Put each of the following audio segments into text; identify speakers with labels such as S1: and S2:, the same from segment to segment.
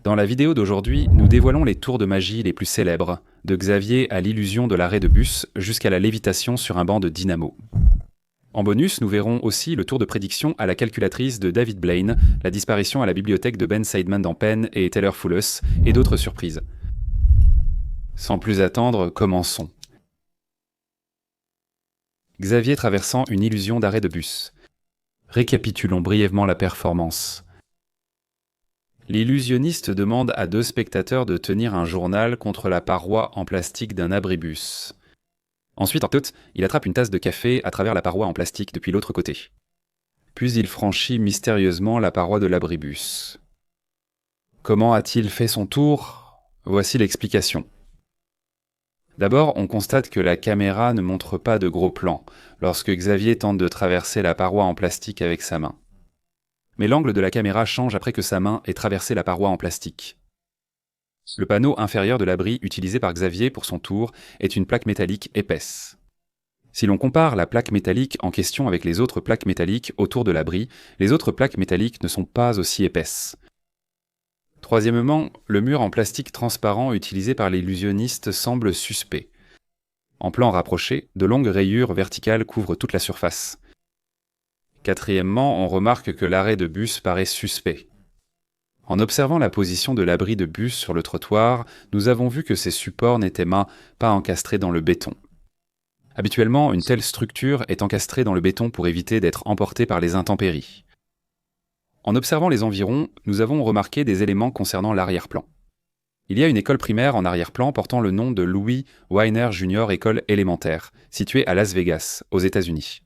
S1: Dans la vidéo d'aujourd'hui, nous dévoilons les tours de magie les plus célèbres, de Xavier à l'illusion de l'arrêt de bus jusqu'à la lévitation sur un banc de dynamo. En bonus, nous verrons aussi le tour de prédiction à la calculatrice de David Blaine, la disparition à la bibliothèque de Ben Seidman dans Penn et Taylor Fulus, et d'autres surprises. Sans plus attendre, commençons. Xavier traversant une illusion d'arrêt de bus. Récapitulons brièvement la performance. L'illusionniste demande à 2 spectateurs de tenir un journal contre la paroi en plastique d'un abribus. Ensuite, en tout, il attrape une tasse de café à travers la paroi en plastique depuis l'autre côté. Puis il franchit mystérieusement la paroi de l'abribus. Comment a-t-il fait son tour ? Voici l'explication. D'abord, on constate que la caméra ne montre pas de gros plans lorsque Xavier tente de traverser la paroi en plastique avec sa main. Mais l'angle de la caméra change après que sa main ait traversé la paroi en plastique. Le panneau inférieur de l'abri utilisé par Xavier pour son tour est une plaque métallique épaisse. Si l'on compare la plaque métallique en question avec les autres plaques métalliques autour de l'abri, les autres plaques métalliques ne sont pas aussi épaisses. Troisièmement, le mur en plastique transparent utilisé par l'illusionniste semble suspect. En plan rapproché, de longues rayures verticales couvrent toute la surface. Quatrièmement, on remarque que l'arrêt de bus paraît suspect. En observant la position de l'abri de bus sur le trottoir, nous avons vu que ces supports n'étaient pas encastrés dans le béton. Habituellement, une telle structure est encastrée dans le béton pour éviter d'être emportée par les intempéries. En observant les environs, nous avons remarqué des éléments concernant l'arrière-plan. Il y a une école primaire en arrière-plan portant le nom de Louis Weiner Jr. École élémentaire, située à Las Vegas, aux États-Unis.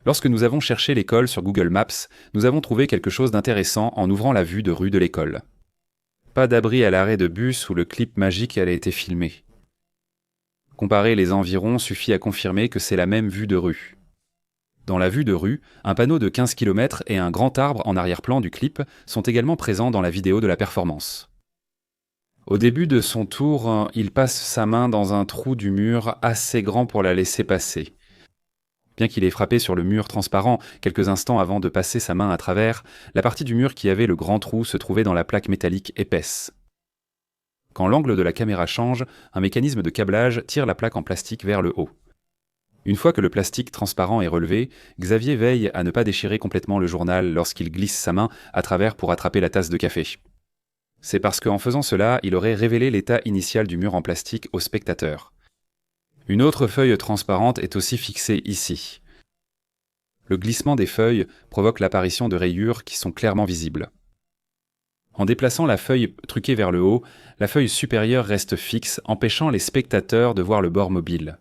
S1: Lorsque nous avons cherché l'école sur Google Maps, nous avons trouvé quelque chose d'intéressant en ouvrant la vue de rue de l'école. Pas d'abri à l'arrêt de bus où le clip magique a été filmé. Comparer les environs suffit à confirmer que c'est la même vue de rue. Dans la vue de rue, un panneau de 15 km et un grand arbre en arrière-plan du clip sont également présents dans la vidéo de la performance. Au début de son tour, il passe sa main dans un trou du mur assez grand pour la laisser passer. Bien qu'il ait frappé sur le mur transparent quelques instants avant de passer sa main à travers, la partie du mur qui avait le grand trou se trouvait dans la plaque métallique épaisse. Quand l'angle de la caméra change, un mécanisme de câblage tire la plaque en plastique vers le haut. Une fois que le plastique transparent est relevé, Xavier veille à ne pas déchirer complètement le journal lorsqu'il glisse sa main à travers pour attraper la tasse de café. C'est parce qu'en faisant cela, il aurait révélé l'état initial du mur en plastique au spectateur. Une autre feuille transparente est aussi fixée ici. Le glissement des feuilles provoque l'apparition de rayures qui sont clairement visibles. En déplaçant la feuille truquée vers le haut, la feuille supérieure reste fixe, empêchant les spectateurs de voir le bord mobile.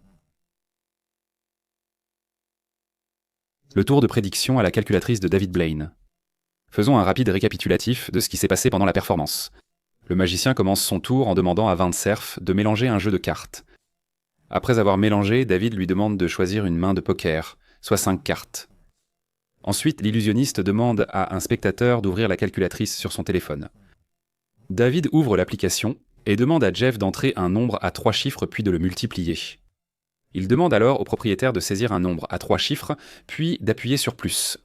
S1: Le tour de prédiction à la calculatrice de David Blaine. Faisons un rapide récapitulatif de ce qui s'est passé pendant la performance. Le magicien commence son tour en demandant à Vint Cerf de mélanger un jeu de cartes. Après avoir mélangé, David lui demande de choisir une main de poker, soit 5 cartes. Ensuite, l'illusionniste demande à un spectateur d'ouvrir la calculatrice sur son téléphone. David ouvre l'application et demande à Jeff d'entrer un nombre à 3 chiffres puis de le multiplier. Il demande alors au propriétaire de saisir un nombre à 3 chiffres puis d'appuyer sur plus.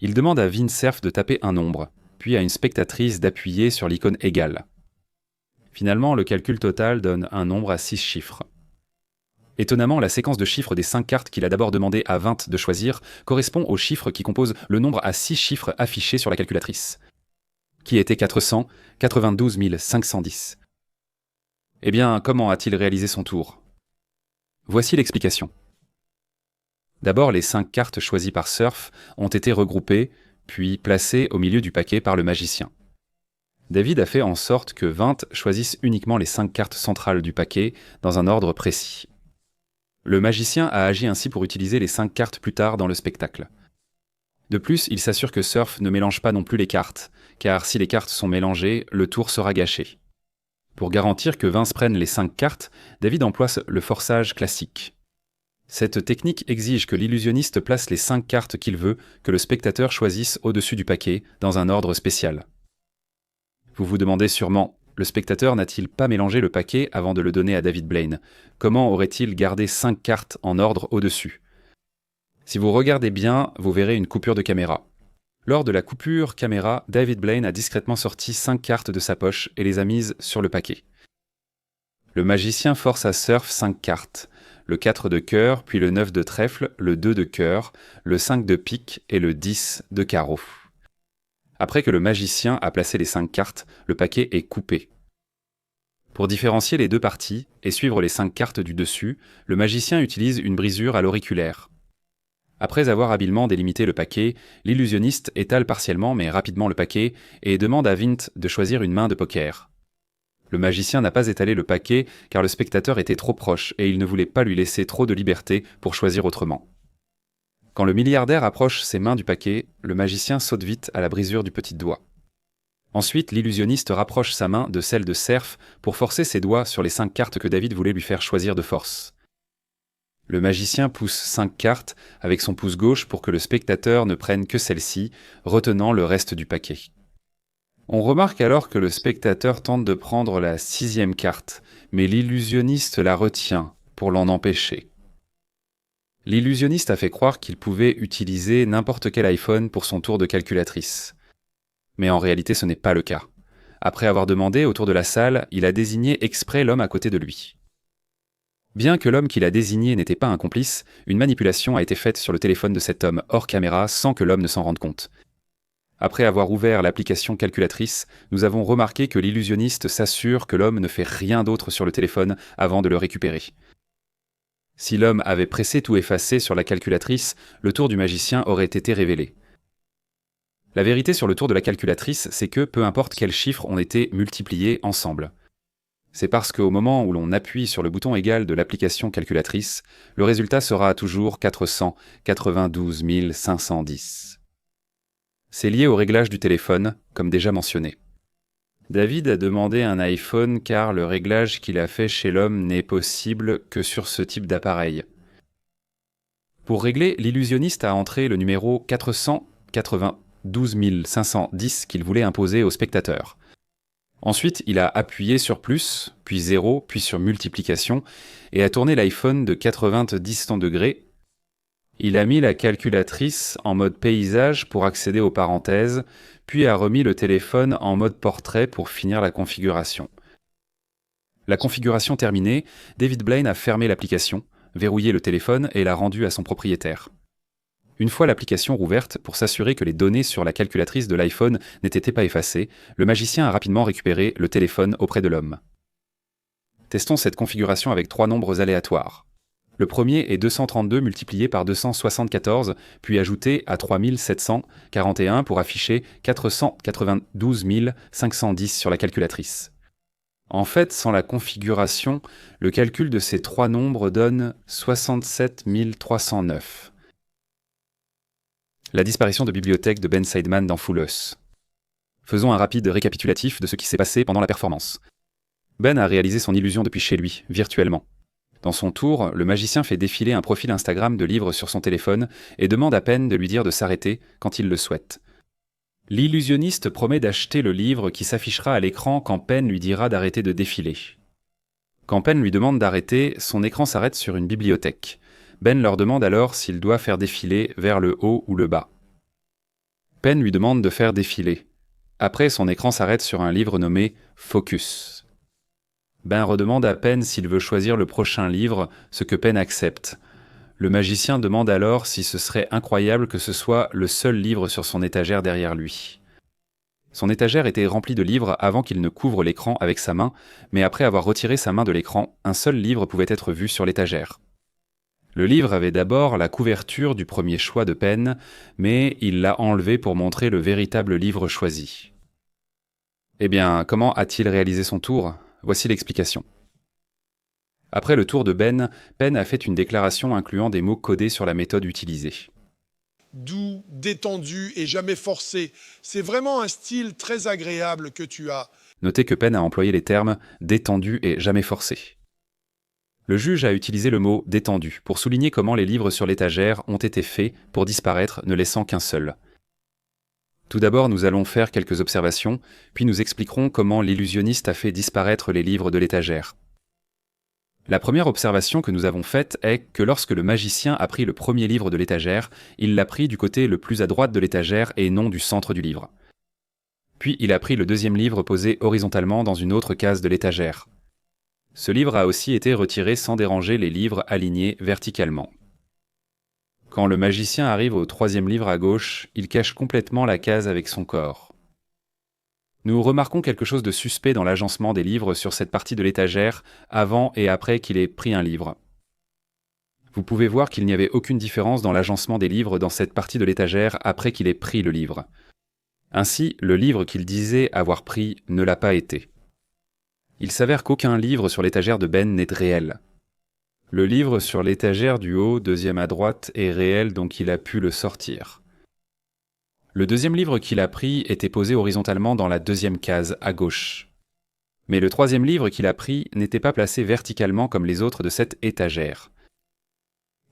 S1: Il demande à Vint Cerf de taper un nombre, puis à une spectatrice d'appuyer sur l'icône égale. Finalement, le calcul total donne un nombre à 6 chiffres. Étonnamment, la séquence de chiffres des 5 cartes qu'il a d'abord demandé à Vint de choisir correspond aux chiffres qui composent le nombre à 6 chiffres affichés sur la calculatrice, qui était 492 510. Eh bien, comment a-t-il réalisé son tour ? Voici l'explication. D'abord, les 5 cartes choisies par Cerf ont été regroupées, puis placées au milieu du paquet par le magicien. David a fait en sorte que Vint choisisse uniquement les 5 cartes centrales du paquet dans un ordre précis. Le magicien a agi ainsi pour utiliser les 5 cartes plus tard dans le spectacle. De plus, il s'assure que Cerf ne mélange pas non plus les cartes, car si les cartes sont mélangées, le tour sera gâché. Pour garantir que Vince prenne les 5 cartes, David emploie le forçage classique. Cette technique exige que l'illusionniste place les 5 cartes qu'il veut que le spectateur choisisse au-dessus du paquet, dans un ordre spécial. Vous vous demandez sûrement, le spectateur n'a-t-il pas mélangé le paquet avant de le donner à David Blaine ? Comment aurait-il gardé 5 cartes en ordre au-dessus ? Si vous regardez bien, vous verrez une coupure de caméra. Lors de la coupure caméra, David Blaine a discrètement sorti 5 cartes de sa poche et les a mises sur le paquet. Le magicien force à Surf 5 cartes, le 4 de cœur, puis le 9 de trèfle, le 2 de cœur, le 5 de pique et le 10 de carreau. Après que le magicien a placé les 5 cartes, le paquet est coupé. Pour différencier les deux parties et suivre les 5 cartes du dessus, le magicien utilise une brisure à l'auriculaire. Après avoir habilement délimité le paquet, l'illusionniste étale partiellement mais rapidement le paquet et demande à Vint de choisir une main de poker. Le magicien n'a pas étalé le paquet car le spectateur était trop proche et il ne voulait pas lui laisser trop de liberté pour choisir autrement. Quand le milliardaire approche ses mains du paquet, le magicien saute vite à la brisure du petit doigt. Ensuite, l'illusionniste rapproche sa main de celle de Surf pour forcer ses doigts sur les 5 cartes que David voulait lui faire choisir de force. Le magicien pousse 5 cartes avec son pouce gauche pour que le spectateur ne prenne que celle-ci, retenant le reste du paquet. On remarque alors que le spectateur tente de prendre la 6e carte, mais l'illusionniste la retient pour l'en empêcher. L'illusionniste a fait croire qu'il pouvait utiliser n'importe quel iPhone pour son tour de calculatrice. Mais en réalité, ce n'est pas le cas. Après avoir demandé autour de la salle, il a désigné exprès l'homme à côté de lui. Bien que l'homme qu'il a désigné n'était pas un complice, une manipulation a été faite sur le téléphone de cet homme hors caméra sans que l'homme ne s'en rende compte. Après avoir ouvert l'application calculatrice, nous avons remarqué que l'illusionniste s'assure que l'homme ne fait rien d'autre sur le téléphone avant de le récupérer. Si l'homme avait pressé tout effacer sur la calculatrice, le tour du magicien aurait été révélé. La vérité sur le tour de la calculatrice, c'est que peu importe quels chiffres ont été multipliés ensemble. C'est parce qu'au moment où l'on appuie sur le bouton égal de l'application calculatrice, le résultat sera toujours 492 510. C'est lié au réglage du téléphone, comme déjà mentionné. David a demandé un iPhone car le réglage qu'il a fait chez l'homme n'est possible que sur ce type d'appareil. Pour régler, l'illusionniste a entré le numéro 492 510 qu'il voulait imposer au spectateur. Ensuite, il a appuyé sur plus, puis 0, puis sur multiplication, et a tourné l'iPhone de 90 degrés. Il a mis la calculatrice en mode paysage pour accéder aux parenthèses, puis a remis le téléphone en mode portrait pour finir la configuration. La configuration terminée, David Blaine a fermé l'application, verrouillé le téléphone et l'a rendu à son propriétaire. Une fois l'application rouverte, pour s'assurer que les données sur la calculatrice de l'iPhone n'étaient pas effacées, le magicien a rapidement récupéré le téléphone auprès de l'homme. Testons cette configuration avec 3 nombres aléatoires. Le premier est 232 multiplié par 274, puis ajouté à 3741 pour afficher 492 510 sur la calculatrice. En fait, sans la configuration, le calcul de ces 3 nombres donne 67 309. La disparition de bibliothèque de Ben Seidman dans Full House. Faisons un rapide récapitulatif de ce qui s'est passé pendant la performance. Ben a réalisé son illusion depuis chez lui, virtuellement. Dans son tour, le magicien fait défiler un profil Instagram de livres sur son téléphone et demande à Penn de lui dire de s'arrêter quand il le souhaite. L'illusionniste promet d'acheter le livre qui s'affichera à l'écran quand Penn lui dira d'arrêter de défiler. Quand Penn lui demande d'arrêter, son écran s'arrête sur une bibliothèque. Ben leur demande alors s'il doit faire défiler vers le haut ou le bas. Penn lui demande de faire défiler. Après, son écran s'arrête sur un livre nommé « Focus ». Ben redemande à Penn s'il veut choisir le prochain livre, ce que Penn accepte. Le magicien demande alors si ce serait incroyable que ce soit le seul livre sur son étagère derrière lui. Son étagère était remplie de livres avant qu'il ne couvre l'écran avec sa main, mais après avoir retiré sa main de l'écran, un seul livre pouvait être vu sur l'étagère. Le livre avait d'abord la couverture du premier choix de Penn, mais il l'a enlevé pour montrer le véritable livre choisi. Eh bien, comment a-t-il réalisé son tour ? Voici l'explication. Après le tour de Ben, Penn a fait une déclaration incluant des mots codés sur la méthode utilisée.
S2: Doux, détendu et jamais forcé. C'est vraiment un style très agréable que tu as.
S1: Notez que Penn a employé les termes « détendu » et « jamais forcé ». Le juge a utilisé le mot « détendu » pour souligner comment les livres sur l'étagère ont été faits pour disparaître, ne laissant qu'un seul. Tout d'abord, nous allons faire quelques observations, puis nous expliquerons comment l'illusionniste a fait disparaître les livres de l'étagère. La première observation que nous avons faite est que lorsque le magicien a pris le premier livre de l'étagère, il l'a pris du côté le plus à droite de l'étagère et non du centre du livre. Puis il a pris le deuxième livre posé horizontalement dans une autre case de l'étagère. Ce livre a aussi été retiré sans déranger les livres alignés verticalement. Quand le magicien arrive au troisième livre à gauche, il cache complètement la case avec son corps. Nous remarquons quelque chose de suspect dans l'agencement des livres sur cette partie de l'étagère avant et après qu'il ait pris un livre. Vous pouvez voir qu'il n'y avait aucune différence dans l'agencement des livres dans cette partie de l'étagère après qu'il ait pris le livre. Ainsi, le livre qu'il disait avoir pris ne l'a pas été. Il s'avère qu'aucun livre sur l'étagère de Ben n'est réel. Le livre sur l'étagère du haut, deuxième à droite, est réel, donc il a pu le sortir. Le deuxième livre qu'il a pris était posé horizontalement dans la deuxième case, à gauche. Mais le troisième livre qu'il a pris n'était pas placé verticalement comme les autres de cette étagère.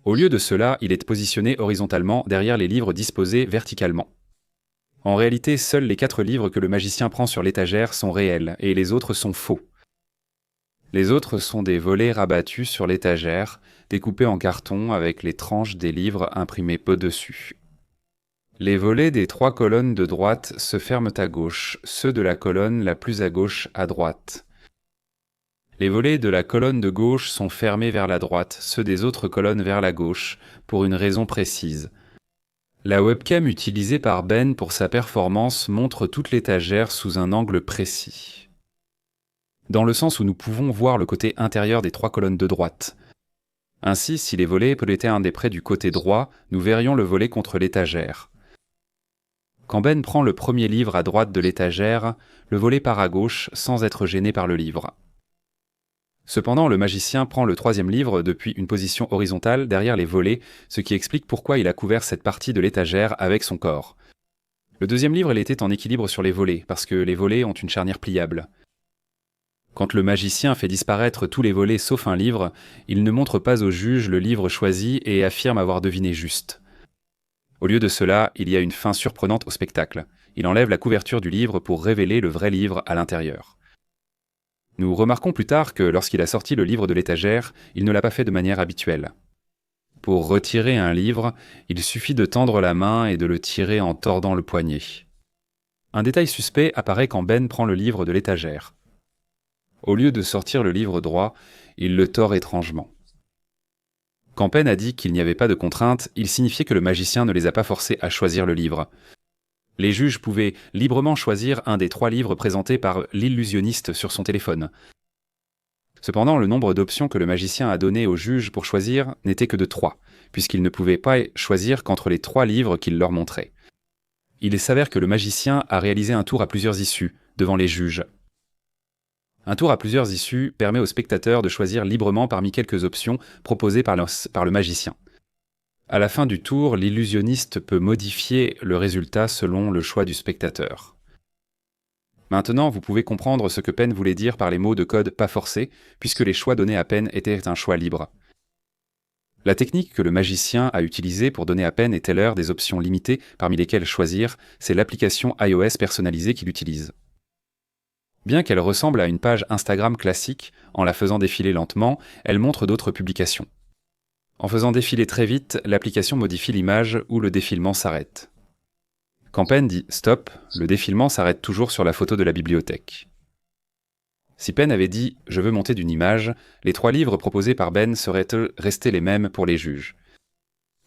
S1: Au lieu de cela, il est positionné horizontalement derrière les livres disposés verticalement. En réalité, seuls les 4 livres que le magicien prend sur l'étagère sont réels, et les autres sont faux. Les autres sont des volets rabattus sur l'étagère, découpés en carton avec les tranches des livres imprimées au-dessus. Les volets des 3 colonnes de droite se ferment à gauche, ceux de la colonne la plus à gauche à droite. Les volets de la colonne de gauche sont fermés vers la droite, ceux des autres colonnes vers la gauche, pour une raison précise. La webcam utilisée par Ben pour sa performance montre toute l'étagère sous un angle précis. Dans le sens où nous pouvons voir le côté intérieur des 3 colonnes de droite. Ainsi, si les volets étaient indéprès du côté droit, nous verrions le volet contre l'étagère. Quand Ben prend le premier livre à droite de l'étagère, le volet part à gauche sans être gêné par le livre. Cependant, le magicien prend le troisième livre depuis une position horizontale derrière les volets, ce qui explique pourquoi il a couvert cette partie de l'étagère avec son corps. Le deuxième livre, il était en équilibre sur les volets, parce que les volets ont une charnière pliable. Quand le magicien fait disparaître tous les volets sauf un livre, il ne montre pas au juge le livre choisi et affirme avoir deviné juste. Au lieu de cela, il y a une fin surprenante au spectacle. Il enlève la couverture du livre pour révéler le vrai livre à l'intérieur. Nous remarquons plus tard que lorsqu'il a sorti le livre de l'étagère, il ne l'a pas fait de manière habituelle. Pour retirer un livre, il suffit de tendre la main et de le tirer en tordant le poignet. Un détail suspect apparaît quand Ben prend le livre de l'étagère. Au lieu de sortir le livre droit, il le tord étrangement. Quand Ben a dit qu'il n'y avait pas de contrainte, il signifiait que le magicien ne les a pas forcés à choisir le livre. Les juges pouvaient librement choisir un des 3 livres présentés par l'illusionniste sur son téléphone. Cependant, le nombre d'options que le magicien a donné aux juges pour choisir n'était que de 3, puisqu'ils ne pouvaient pas choisir qu'entre les 3 livres qu'il leur montrait. Il s'avère que le magicien a réalisé un tour à plusieurs issues, devant les juges. Un tour à plusieurs issues permet aux spectateurs de choisir librement parmi quelques options proposées par le magicien. À la fin du tour, l'illusionniste peut modifier le résultat selon le choix du spectateur. Maintenant, vous pouvez comprendre ce que Penn voulait dire par les mots de code pas forcés, puisque les choix donnés à Penn étaient un choix libre. La technique que le magicien a utilisée pour donner à Penn et Teller des options limitées parmi lesquelles choisir, c'est l'application iOS personnalisée qu'il utilise. Bien qu'elle ressemble à une page Instagram classique, en la faisant défiler lentement, elle montre d'autres publications. En faisant défiler très vite, l'application modifie l'image où le défilement s'arrête. Quand Penn dit « stop », le défilement s'arrête toujours sur la photo de la bibliothèque. Si Penn avait dit « je veux monter d'une image », les 3 livres proposés par Ben seraient restés les mêmes pour les juges.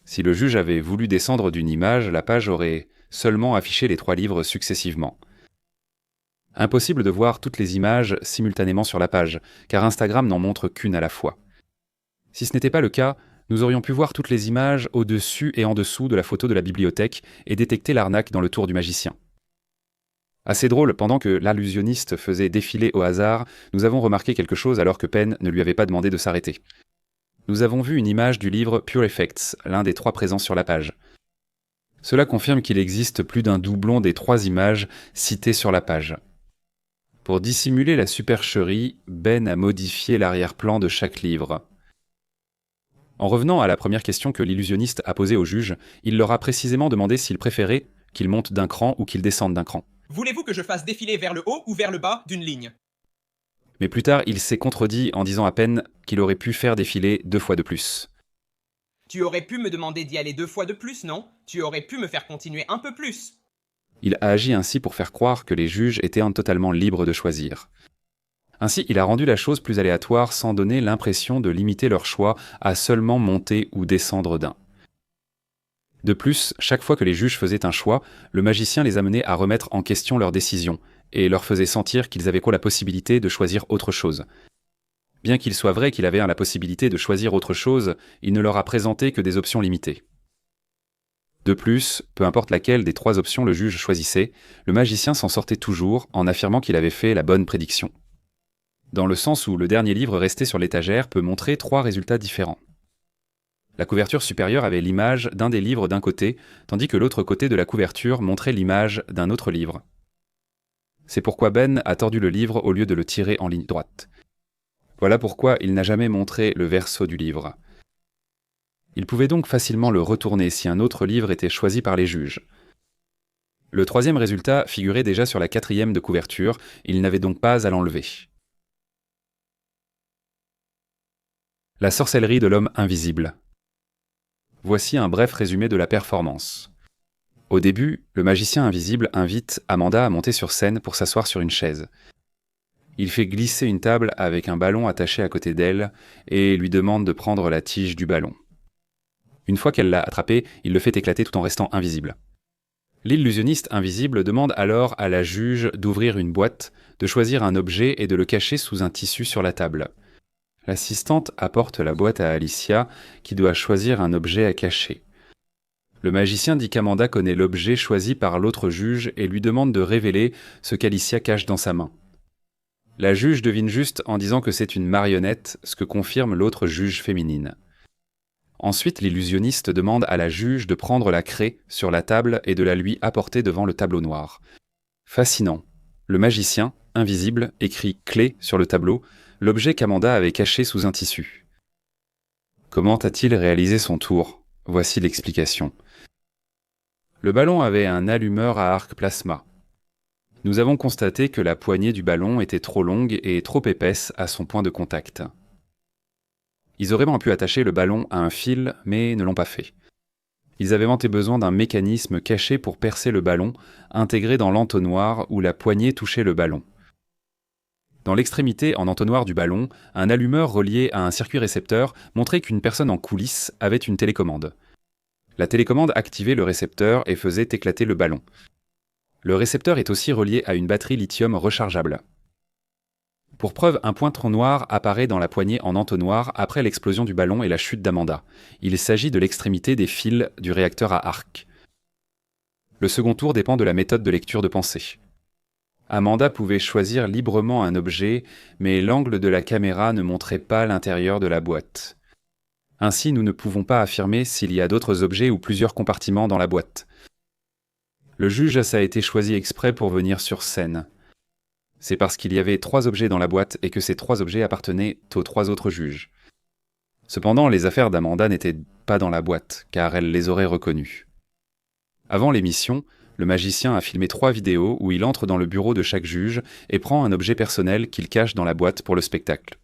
S1: Si le juge avait voulu descendre d'une image, la page aurait seulement affiché les 3 livres successivement. Impossible de voir toutes les images simultanément sur la page, car Instagram n'en montre qu'une à la fois. Si ce n'était pas le cas, nous aurions pu voir toutes les images au-dessus et en dessous de la photo de la bibliothèque et détecter l'arnaque dans le tour du magicien. Assez drôle, pendant que l'illusionniste faisait défiler au hasard, nous avons remarqué quelque chose alors que Penn ne lui avait pas demandé de s'arrêter. Nous avons vu une image du livre Pure Effects, l'un des 3 présents sur la page. Cela confirme qu'il existe plus d'un doublon des 3 images citées sur la page. Pour dissimuler la supercherie, Ben a modifié l'arrière-plan de chaque livre. En revenant à la première question que l'illusionniste a posée au juge, il leur a précisément demandé s'ils préféraient qu'ils montent d'un cran ou qu'ils descendent d'un cran.
S3: Voulez-vous que je fasse défiler vers le haut ou vers le bas d'une ligne ?
S1: Mais plus tard, il s'est contredit en disant à peine qu'il aurait pu faire défiler 2 fois de plus.
S3: Tu aurais pu me demander d'y aller 2 fois de plus, non? Tu aurais pu me faire continuer un peu plus.
S1: Il a agi ainsi pour faire croire que les juges étaient totalement libres de choisir. Ainsi, il a rendu la chose plus aléatoire sans donner l'impression de limiter leur choix à seulement monter ou descendre d'un. De plus, chaque fois que les juges faisaient un choix, le magicien les amenait à remettre en question leur décision et leur faisait sentir qu'ils avaient la possibilité de choisir autre chose. Bien qu'il soit vrai qu'il avait la possibilité de choisir autre chose, il ne leur a présenté que des options limitées. De plus, peu importe laquelle des 3 options le juge choisissait, le magicien s'en sortait toujours en affirmant qu'il avait fait la bonne prédiction. Dans le sens où le dernier livre resté sur l'étagère peut montrer 3 résultats différents. La couverture supérieure avait l'image d'un des livres d'un côté, tandis que l'autre côté de la couverture montrait l'image d'un autre livre. C'est pourquoi Ben a tordu le livre au lieu de le tirer en ligne droite. Voilà pourquoi il n'a jamais montré le verso du livre. Il pouvait donc facilement le retourner si un autre livre était choisi par les juges. Le 3e résultat figurait déjà sur la 4e de couverture, il n'avait donc pas à l'enlever. La sorcellerie de l'homme invisible. Voici un bref résumé de la performance. Au début, le magicien invisible invite Amanda à monter sur scène pour s'asseoir sur une chaise. Il fait glisser une table avec un ballon attaché à côté d'elle et lui demande de prendre la tige du ballon. Une fois qu'elle l'a attrapé, il le fait éclater tout en restant invisible. L'illusionniste invisible demande alors à la juge d'ouvrir une boîte, de choisir un objet et de le cacher sous un tissu sur la table. L'assistante apporte la boîte à Alicia, qui doit choisir un objet à cacher. Le magicien dit qu'Amanda connaît l'objet choisi par l'autre juge et lui demande de révéler ce qu'Alicia cache dans sa main. La juge devine juste en disant que c'est une marionnette, ce que confirme l'autre juge féminine. Ensuite, l'illusionniste demande à la juge de prendre la craie sur la table et de la lui apporter devant le tableau noir. Fascinant. Le magicien, invisible, écrit « clé » sur le tableau, l'objet qu'Amanda avait caché sous un tissu. Comment a-t-il réalisé son tour? Voici l'explication. Le ballon avait un allumeur à arc plasma. Nous avons constaté que la poignée du ballon était trop longue et trop épaisse à son point de contact. Ils auraient pu attacher le ballon à un fil, mais ne l'ont pas fait. Ils avaient besoin d'un mécanisme caché pour percer le ballon, intégré dans l'entonnoir où la poignée touchait le ballon. Dans l'extrémité en entonnoir du ballon, un allumeur relié à un circuit récepteur montrait qu'une personne en coulisses avait une télécommande. La télécommande activait le récepteur et faisait éclater le ballon. Le récepteur est aussi relié à une batterie lithium rechargeable. Pour preuve, un pointron noir apparaît dans la poignée en entonnoir après l'explosion du ballon et la chute d'Amanda. Il s'agit de l'extrémité des fils du réacteur à arc. Le second tour dépend de la méthode de lecture de pensée. Amanda pouvait choisir librement un objet, mais l'angle de la caméra ne montrait pas l'intérieur de la boîte. Ainsi, nous ne pouvons pas affirmer s'il y a d'autres objets ou plusieurs compartiments dans la boîte. Le juge a été choisi exprès pour venir sur scène. C'est parce qu'il y avait 3 objets dans la boîte et que ces 3 objets appartenaient aux 3 autres juges. Cependant, les affaires d'Amanda n'étaient pas dans la boîte, car elle les aurait reconnues. Avant l'émission, le magicien a filmé 3 vidéos où il entre dans le bureau de chaque juge et prend un objet personnel qu'il cache dans la boîte pour le spectacle.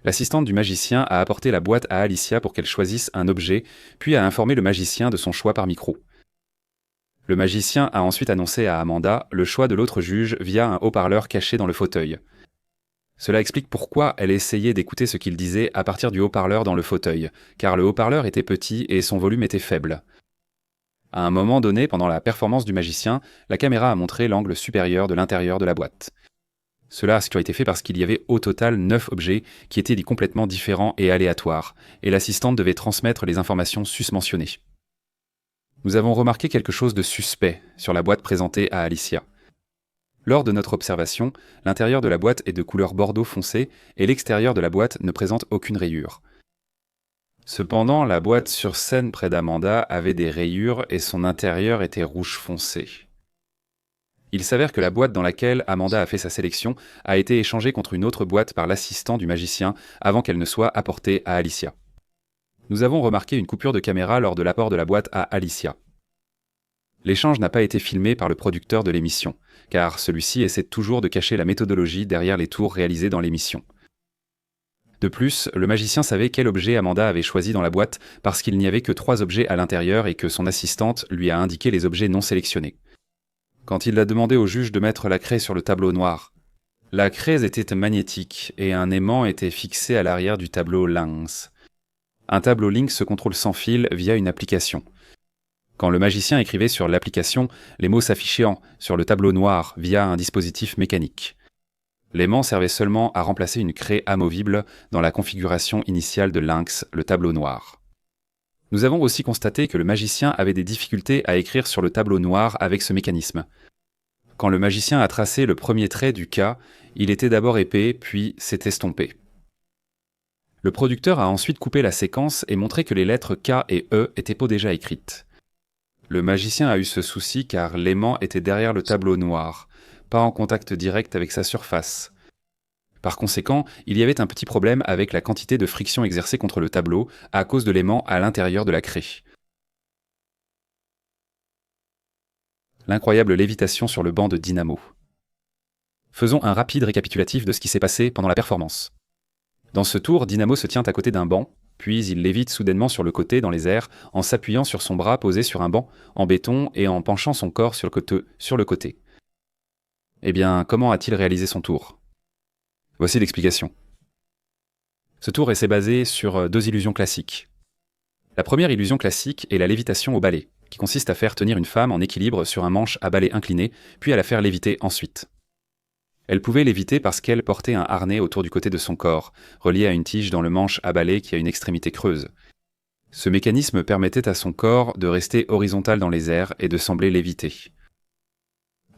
S1: L'assistante du magicien a apporté la boîte à Alicia pour qu'elle choisisse un objet, puis a informé le magicien de son choix par micro. Le magicien a ensuite annoncé à Amanda le choix de l'autre juge via un haut-parleur caché dans le fauteuil. Cela explique pourquoi elle essayait d'écouter ce qu'il disait à partir du haut-parleur dans le fauteuil, car le haut-parleur était petit et son volume était faible. À un moment donné, pendant la performance du magicien, la caméra a montré l'angle supérieur de l'intérieur de la boîte. Cela a été fait parce qu'il y avait au total 9 objets qui étaient complètement différents et aléatoires, et l'assistante devait transmettre les informations susmentionnées. Nous avons remarqué quelque chose de suspect sur la boîte présentée à Alicia. Lors de notre observation, l'intérieur de la boîte est de couleur bordeaux foncé et l'extérieur de la boîte ne présente aucune rayure. Cependant, la boîte sur scène près d'Amanda avait des rayures et son intérieur était rouge foncé. Il s'avère que la boîte dans laquelle Amanda a fait sa sélection a été échangée contre une autre boîte par l'assistant du magicien avant qu'elle ne soit apportée à Alicia. Nous avons remarqué une coupure de caméra lors de l'apport de la boîte à Alicia. L'échange n'a pas été filmé par le producteur de l'émission, car celui-ci essaie toujours de cacher la méthodologie derrière les tours réalisés dans l'émission. De plus, le magicien savait quel objet Amanda avait choisi dans la boîte parce qu'il n'y avait que 3 objets à l'intérieur et que son assistante lui a indiqué les objets non sélectionnés. Quand il a demandé au juge de mettre la craie sur le tableau noir, la craie était magnétique et un aimant était fixé à l'arrière du tableau Lynx. Un tableau Lynx se contrôle sans fil via une application. Quand le magicien écrivait sur l'application, les mots s'affichaient sur le tableau noir via un dispositif mécanique. L'aimant servait seulement à remplacer une craie amovible dans la configuration initiale de Lynx, le tableau noir. Nous avons aussi constaté que le magicien avait des difficultés à écrire sur le tableau noir avec ce mécanisme. Quand le magicien a tracé le premier trait du K, il était d'abord épais, puis s'est estompé. Le producteur a ensuite coupé la séquence et montré que les lettres K et E étaient déjà écrites. Le magicien a eu ce souci car l'aimant était derrière le tableau noir, pas en contact direct avec sa surface. Par conséquent, il y avait un petit problème avec la quantité de friction exercée contre le tableau à cause de l'aimant à l'intérieur de la craie. L'incroyable lévitation sur le banc de Dynamo. Faisons un rapide récapitulatif de ce qui s'est passé pendant la performance. Dans ce tour, Dynamo se tient à côté d'un banc, puis il lévite soudainement sur le côté dans les airs en s'appuyant sur son bras posé sur un banc en béton et en penchant son corps sur le côté. Eh bien, comment a-t-il réalisé son tour ? Voici l'explication. Ce tour s'est basé sur 2 illusions classiques. La première illusion classique est la lévitation au balai, qui consiste à faire tenir une femme en équilibre sur un manche à balai incliné, puis à la faire léviter ensuite. Elle pouvait léviter parce qu'elle portait un harnais autour du côté de son corps, relié à une tige dans le manche à balai qui a une extrémité creuse. Ce mécanisme permettait à son corps de rester horizontal dans les airs et de sembler léviter.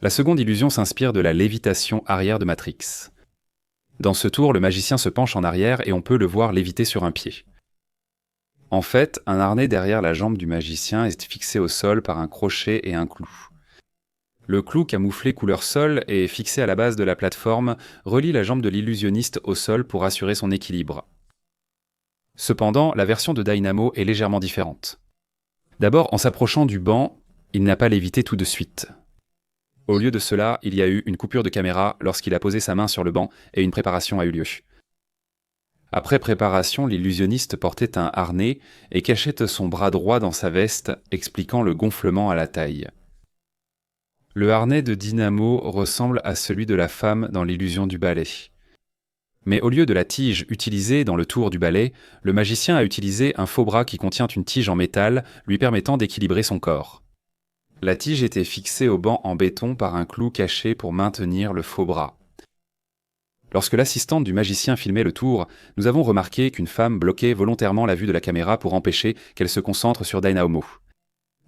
S1: La seconde illusion s'inspire de la lévitation arrière de Matrix. Dans ce tour, le magicien se penche en arrière et on peut le voir léviter sur un pied. En fait, un harnais derrière la jambe du magicien est fixé au sol par un crochet et un clou. Le clou camouflé couleur sol et fixé à la base de la plateforme relie la jambe de l'illusionniste au sol pour assurer son équilibre. Cependant, la version de Dynamo est légèrement différente. D'abord, en s'approchant du banc, il n'a pas lévité tout de suite. Au lieu de cela, il y a eu une coupure de caméra lorsqu'il a posé sa main sur le banc et une préparation a eu lieu. Après préparation, l'illusionniste portait un harnais et cachait son bras droit dans sa veste, expliquant le gonflement à la taille. Le harnais de Dynamo ressemble à celui de la femme dans l'illusion du balai. Mais au lieu de la tige utilisée dans le tour du balai, le magicien a utilisé un faux bras qui contient une tige en métal, lui permettant d'équilibrer son corps. La tige était fixée au banc en béton par un clou caché pour maintenir le faux bras. Lorsque l'assistante du magicien filmait le tour, nous avons remarqué qu'une femme bloquait volontairement la vue de la caméra pour empêcher qu'elle se concentre sur Dynamo.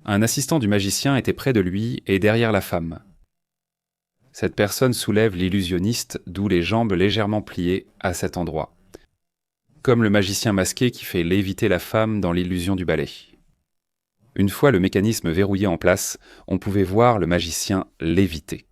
S1: Un assistant du magicien était près de lui et derrière la femme. Cette personne soulève l'illusionniste, d'où les jambes légèrement pliées à cet endroit. Comme le magicien masqué qui fait léviter la femme dans l'illusion du balai. Une fois le mécanisme verrouillé en place, on pouvait voir le magicien léviter.